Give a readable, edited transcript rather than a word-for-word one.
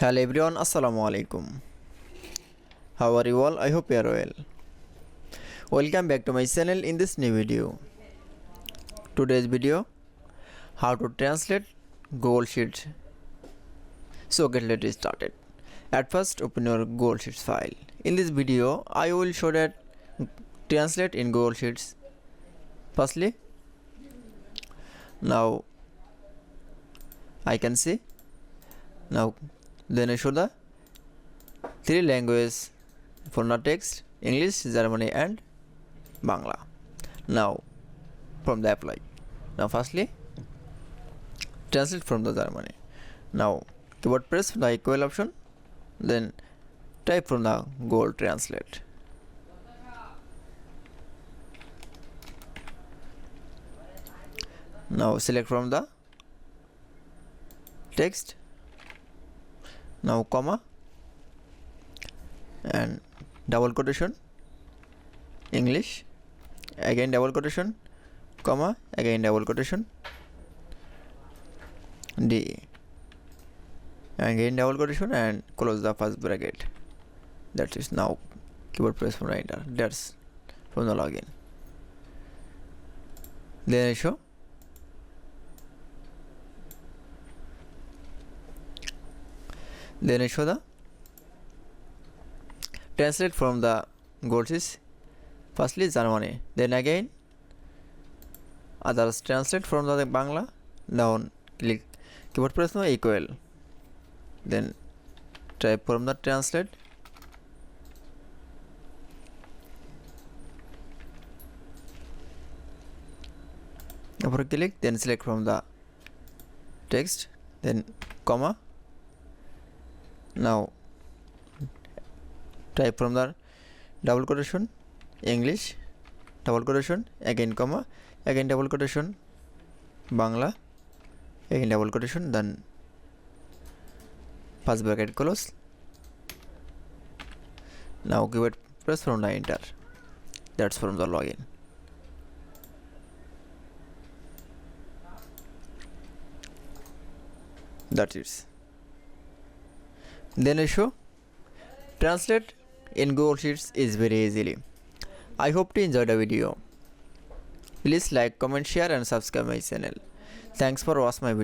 Hello everyone, Assalamu alaikum. How are you all? I hope you are well. Welcome back to my channel in this new video. Today's video, how to translate Google Sheets. So let's started. At first, open your Google Sheets file. In this video, I will show that translate in Google Sheets. Firstly, now I can see. Now then I show the three languages for the text: English, Germany and Bangla. Now from the apply. Now firstly translate from the Germany. Now keyboard press the equal option, then type from the Google Translate. Now select from the text, now comma and double quotation, English, again double quotation, comma, again double quotation, D, again double quotation and close the first bracket. That is now keyboard press from enter. That's from the login. Then I show the translate from the Google Sheets. Firstly Germany, then again others translate from the Bangla. Down click keyboard press no equal, then type from the translate, upper click, then select from the text, then comma, now type from the double quotation, English, double quotation, again comma, again double quotation, Bangla, again double quotation, then first bracket close. Now keyboard press from the enter. That's from the login. That's it. Then I show translate in Google Sheets is very easily. I hope to enjoy the video. Please like, comment, share and subscribe my channel. Thanks for watching my video.